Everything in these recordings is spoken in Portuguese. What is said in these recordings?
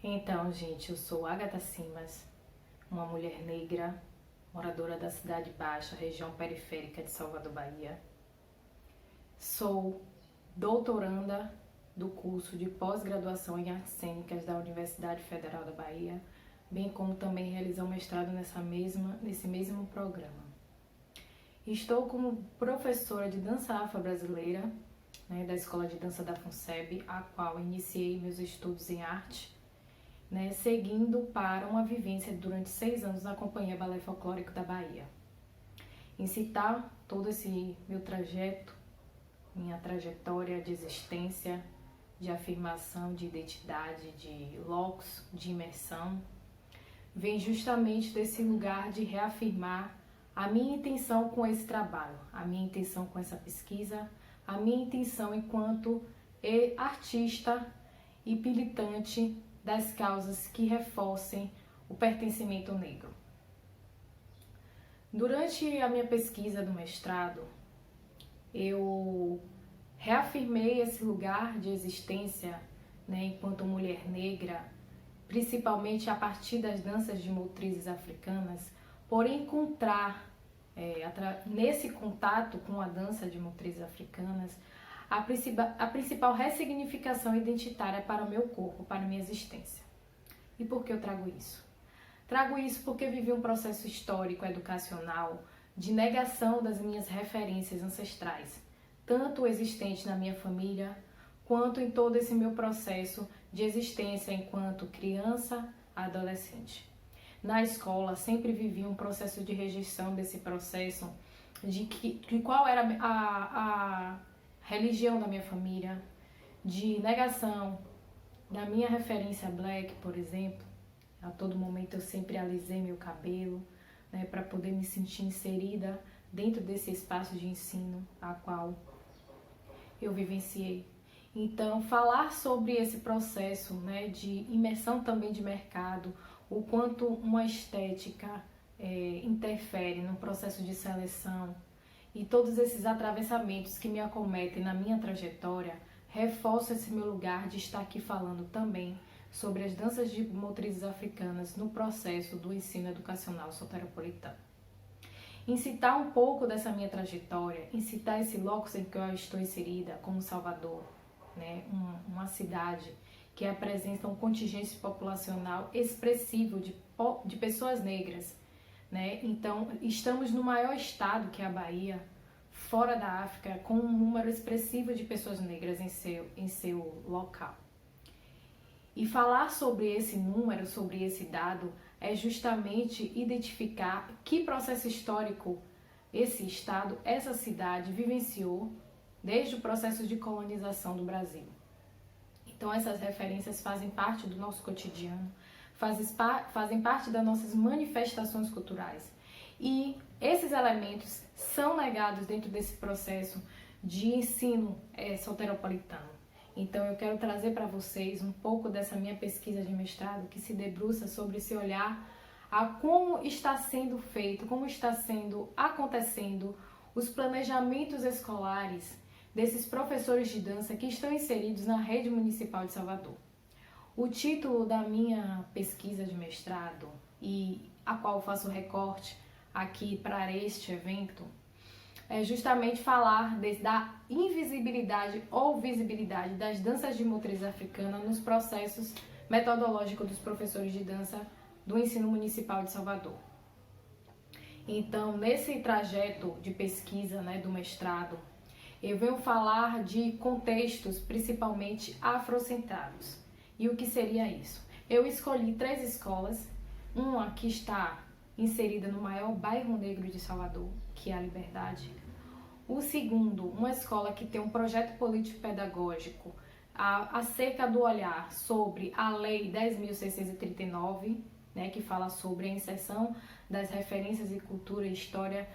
Então, gente, eu sou Agatha Simas, uma mulher negra, moradora da Cidade Baixa, região periférica de Salvador, Bahia. Sou doutoranda do curso de pós-graduação em artes cênicas da Universidade Federal da Bahia, bem como também realizei um mestrado nesse mesmo programa. Estou como professora de dança afro-brasileira, da Escola de Dança da FUNSEB, a qual iniciei meus estudos em arte, seguindo para uma vivência durante 6 anos na Companhia Balé Folclórico da Bahia. Incitar todo esse meu trajeto, minha trajetória de existência, de afirmação de identidade, de locus, de imersão, vem justamente desse lugar de reafirmar a minha intenção com esse trabalho, a minha intenção com essa pesquisa, a minha intenção enquanto artista e militante das causas que reforcem o pertencimento negro. Durante a minha pesquisa do mestrado, eu reafirmei esse lugar de existência, enquanto mulher negra, principalmente a partir das danças de matrizes africanas, por encontrar, nesse contato com a dança de matrizes africanas, a principal ressignificação identitária para o meu corpo, para a minha existência. E por que eu trago isso? Trago isso porque vivi um processo histórico, educacional, de negação das minhas referências ancestrais, tanto existente na minha família, quanto em todo esse meu processo de existência enquanto criança, adolescente. Na escola, sempre vivi um processo de rejeição desse processo, de qual era a religião da minha família, de negação da minha referência black, por exemplo. A todo momento eu sempre alisei meu cabelo, para poder me sentir inserida dentro desse espaço de ensino a qual eu vivenciei. Então, falar sobre esse processo, de imersão também de mercado, o quanto uma estética interfere no processo de seleção e todos esses atravessamentos que me acometem na minha trajetória, reforça esse meu lugar de estar aqui falando também sobre as danças de matrizes africanas no processo do ensino educacional soteropolitano. Incitar um pouco dessa minha trajetória, incitar esse locus em que eu estou inserida, como Salvador, uma cidade que apresenta um contingente populacional expressivo de pessoas negras. Então, estamos no maior estado, que é a Bahia, fora da África, com um número expressivo de pessoas negras em seu local. E falar sobre esse número, sobre esse dado, é justamente identificar que processo histórico esse estado, essa cidade vivenciou desde o processo de colonização do Brasil. Então essas referências fazem parte do nosso cotidiano, fazem parte das nossas manifestações culturais. E esses elementos são negados dentro desse processo de ensino soteropolitano. Então eu quero trazer para vocês um pouco dessa minha pesquisa de mestrado que se debruça sobre esse olhar a como está sendo feito, como está acontecendo os planejamentos escolares desses professores de dança que estão inseridos na rede municipal de Salvador. O título da minha pesquisa de mestrado, e a qual eu faço recorte aqui para este evento, é justamente falar da invisibilidade ou visibilidade das danças de matriz africana nos processos metodológicos dos professores de dança do ensino municipal de Salvador. Então, nesse trajeto de pesquisa do mestrado, eu venho falar de contextos principalmente afrocentrados. E o que seria isso? Eu escolhi 3 escolas, uma que está inserida no maior bairro negro de Salvador, que é a Liberdade. O segundo, uma escola que tem um projeto político-pedagógico acerca do olhar sobre a Lei 10.639, que fala sobre a inserção das referências de cultura e história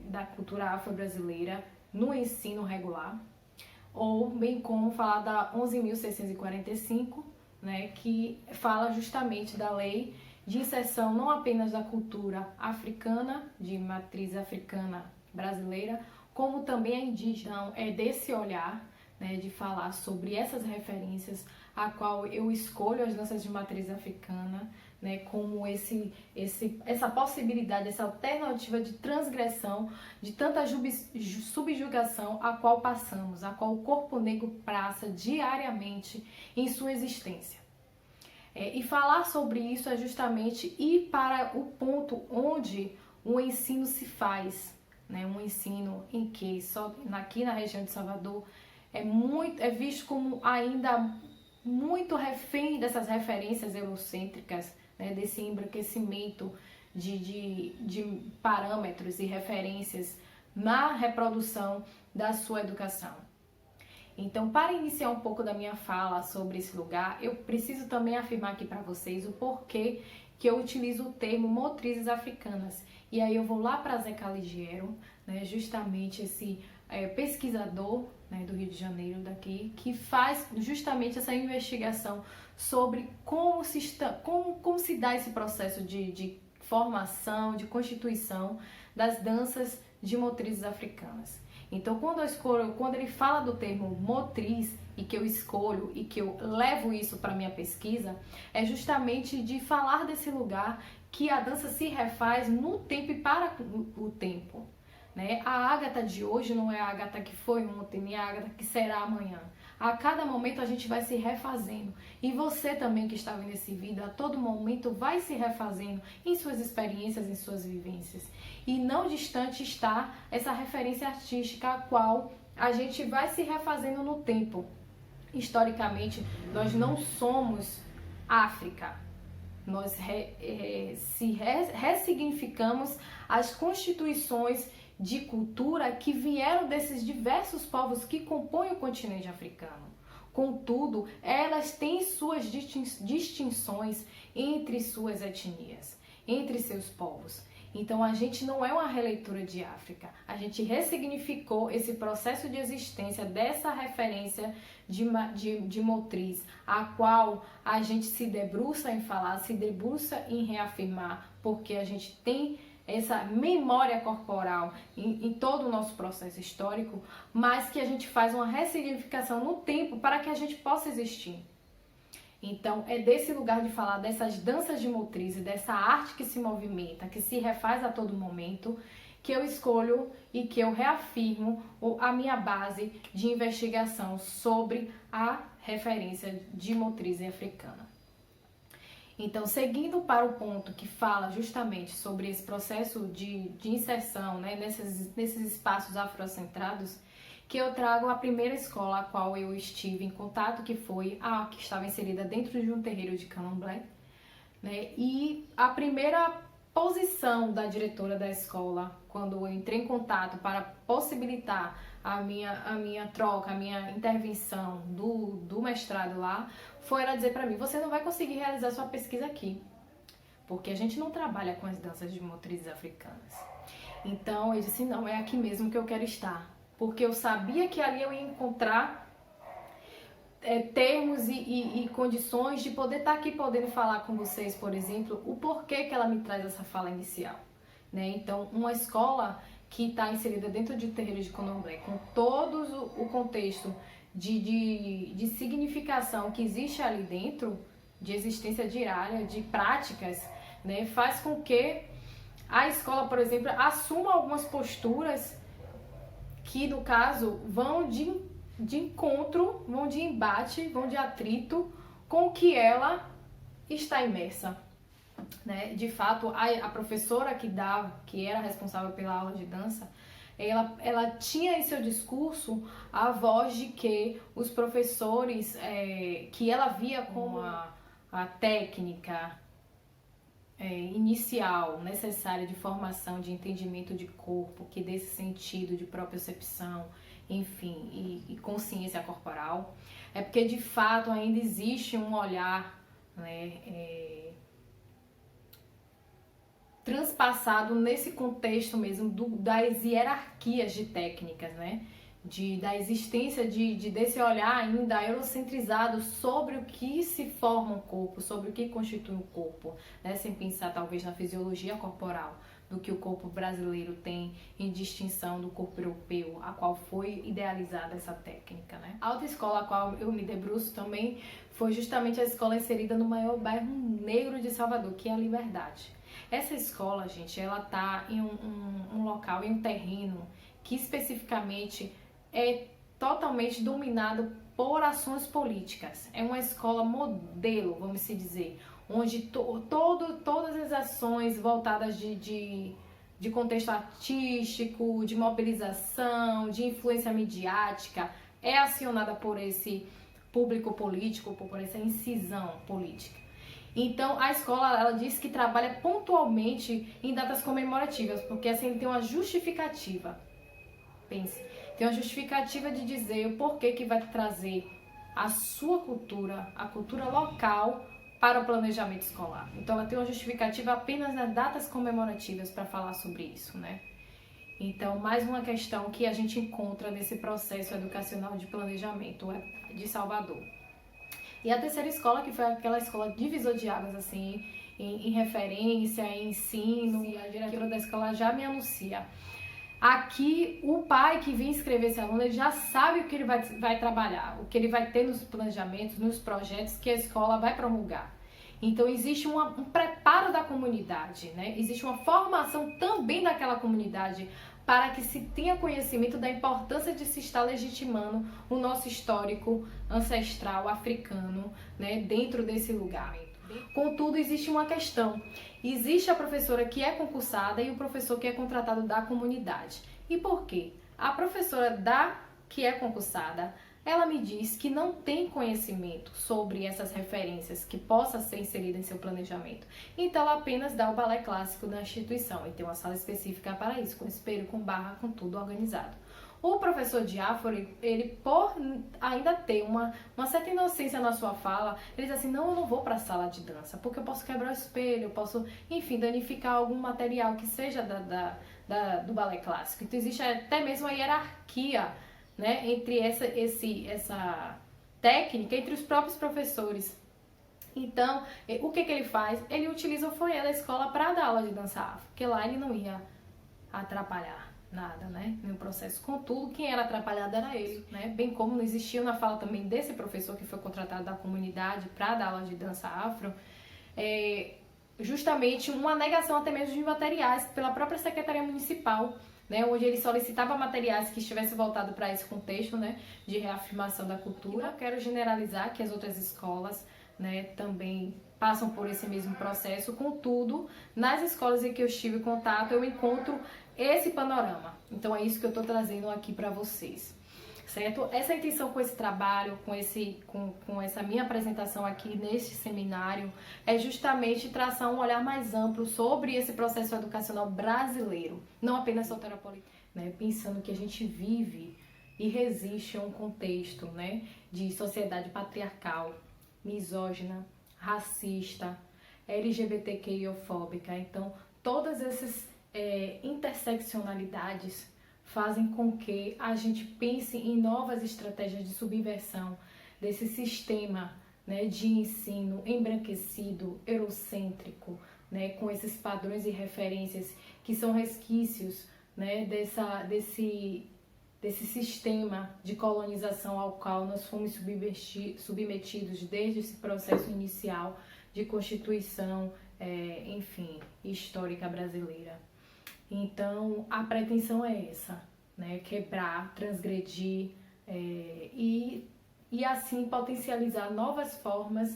da cultura afro-brasileira no ensino regular, ou bem como falar da 11.645, que fala justamente da lei de inserção não apenas da cultura africana, de matriz africana brasileira, como também a indígena. Então, é desse olhar, de falar sobre essas referências a qual eu escolho as danças de matriz africana, né, como essa possibilidade, essa alternativa de transgressão, de tanta subjugação a qual passamos, a qual o corpo negro passa diariamente em sua existência. E falar sobre isso é justamente ir para o ponto onde o ensino se faz, né, um ensino em que só aqui na região de Salvador é visto como ainda muito refém dessas referências eurocêntricas, né, desse embranquecimento de parâmetros e referências na reprodução da sua educação. Então, para iniciar um pouco da minha fala sobre esse lugar, eu preciso também afirmar aqui para vocês o porquê que eu utilizo o termo motrizes africanas. E aí eu vou lá para Zé Caligiero, né, justamente esse pesquisador, né, do Rio de Janeiro, daqui, que faz justamente essa investigação sobre como se dá esse processo de formação, de constituição das danças de motrizes africanas. Então, quando ele fala do termo motriz e que eu escolho e que eu levo isso para minha pesquisa, é justamente de falar desse lugar que a dança se refaz no tempo e para o tempo, né? A Ágata de hoje não é a Ágata que foi ontem, nem a Ágata que será amanhã. A cada momento a gente vai se refazendo. E você também que está vendo esse vídeo, a todo momento vai se refazendo em suas experiências, em suas vivências. E não distante está essa referência artística a qual a gente vai se refazendo no tempo. Historicamente, nós não somos África. Nós ressignificamos as constituições de cultura que vieram desses diversos povos que compõem o continente africano. Contudo, elas têm suas distinções entre suas etnias, entre seus povos. Então, a gente não é uma releitura de África. A gente ressignificou esse processo de existência dessa referência de motriz, a qual a gente se debruça em falar, se debruça em reafirmar, porque a gente tem essa memória corporal em todo o nosso processo histórico, mas que a gente faz uma ressignificação no tempo para que a gente possa existir. Então, é desse lugar de falar dessas danças de motriz e dessa arte que se movimenta, que se refaz a todo momento, que eu escolho e que eu reafirmo a minha base de investigação sobre a referência de motriz africana. Então, seguindo para o ponto que fala justamente sobre esse processo de inserção, né, nesses espaços afrocentrados, que eu trago a primeira escola a qual eu estive em contato, que foi a que estava inserida dentro de um terreiro de Candomblé, né, e a primeira posição da diretora da escola, quando eu entrei em contato para possibilitar a minha troca, a minha intervenção do mestrado lá, foi ela dizer para mim: você não vai conseguir realizar sua pesquisa aqui, porque a gente não trabalha com as danças de motrizes africanas. Então eu disse: não, é aqui mesmo que eu quero estar, porque eu sabia que ali eu ia encontrar termos e condições de poder estar aqui podendo falar com vocês, por exemplo, o porquê que ela me traz essa fala inicial, né? Então, uma escola que está inserida dentro de terreiro de Candomblé, com todo o contexto de significação que existe ali dentro, de existência diária, de práticas, né, faz com que a escola, por exemplo, assuma algumas posturas que, no caso, vão de encontro, vão de embate, vão de atrito com o que ela está imersa, né? De fato, a professora que era responsável pela aula de dança, ela tinha em seu discurso a voz de que os professores, que ela via como a técnica inicial necessária de formação, de entendimento de corpo, que dê esse sentido de propriocepção, enfim, e consciência corporal, é porque de fato ainda existe um olhar, né, transpassado nesse contexto mesmo das hierarquias de técnicas, né, da existência desse olhar ainda eurocentrizado sobre o que se forma um corpo, sobre o que constitui um corpo, né, sem pensar talvez na fisiologia corporal, do que o corpo brasileiro tem em distinção do corpo europeu, a qual foi idealizada essa técnica, né? A autoescola a qual eu me debruço também foi justamente a escola inserida no maior bairro negro de Salvador, que é a Liberdade. Essa escola, gente, ela tá em um local, em um terreno que especificamente é totalmente dominado por ações políticas. É uma escola modelo, vamos se dizer, onde todas as ações voltadas de contexto artístico, de mobilização, de influência midiática, é acionada por esse público político, por essa incisão política. Então, a escola, ela diz que trabalha pontualmente em datas comemorativas, porque assim tem uma justificativa. Pense, tem uma justificativa de dizer o porquê que vai trazer a sua cultura, a cultura local, para o planejamento escolar. Então, ela tem uma justificativa apenas nas datas comemorativas para falar sobre isso, né? Então, mais uma questão que a gente encontra nesse processo educacional de planejamento de Salvador. E a terceira escola, que foi aquela escola divisor de águas, assim, em referência, em ensino, e a diretora da escola já me anuncia. Aqui, o pai que vem inscrever esse aluno, ele já sabe o que ele vai trabalhar, o que ele vai ter nos planejamentos, nos projetos que a escola vai promulgar. Então, existe um preparo da comunidade, né? Existe uma formação também daquela comunidade para que se tenha conhecimento da importância de se estar legitimando o nosso histórico ancestral africano, né, dentro desse lugar. Contudo, existe uma questão. Existe a professora que é concursada e o professor que é contratado da comunidade. E por quê? A professora que é concursada, ela me diz que não tem conhecimento sobre essas referências que possa ser inserida em seu planejamento. Então, ela apenas dá o balé clássico da instituição e tem uma sala específica para isso, com espelho, com barra, com tudo organizado. O professor Diáforo, ele por ainda ter uma certa inocência na sua fala, ele diz assim, não, eu não vou para a sala de dança, porque eu posso quebrar o espelho, eu posso, enfim, danificar algum material que seja do balé clássico. Então, existe até mesmo a hierarquia, né, entre essa técnica, entre os próprios professores. Então, o que ele faz? Ele utiliza o foyer da escola para dar aula de dança afro, porque lá ele não ia atrapalhar nada, né, no processo. Contudo, quem era atrapalhado era ele, né, bem como não existia na fala também desse professor que foi contratado da comunidade para dar aula de dança afro, justamente uma negação até mesmo de materiais pela própria Secretaria Municipal, né, onde ele solicitava materiais que estivessem voltados para esse contexto, né, de reafirmação da cultura. Eu quero generalizar que as outras escolas, né, também passam por esse mesmo processo, contudo, nas escolas em que eu estive em contato, eu encontro esse panorama. Então, é isso que eu estou trazendo aqui para vocês, certo? Essa intenção com esse trabalho, com essa minha apresentação aqui neste seminário, é justamente traçar um olhar mais amplo sobre esse processo educacional brasileiro, não apenas soteropolitano, né? Pensando que a gente vive e resiste a um contexto, né, de sociedade patriarcal, misógina, racista, LGBTQIofóbica. Então, todas essas interseccionalidades fazem com que a gente pense em novas estratégias de subversão desse sistema, né, de ensino embranquecido, eurocêntrico, né, com esses padrões e referências que são resquícios, né, desse sistema de colonização ao qual nós fomos submetidos desde esse processo inicial de constituição, enfim, histórica brasileira. Então, a pretensão é essa, né? Quebrar, transgredir e assim potencializar novas formas,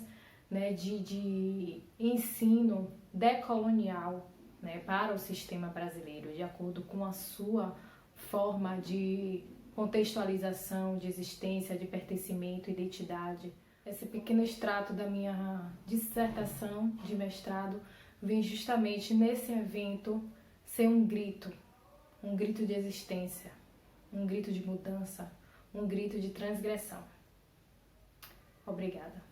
né, de ensino decolonial, né, para o sistema brasileiro, de acordo com a sua forma de contextualização, de existência, de pertencimento, identidade. Esse pequeno extrato da minha dissertação de mestrado vem justamente nesse evento ser um grito de existência, um grito de mudança, um grito de transgressão. Obrigada.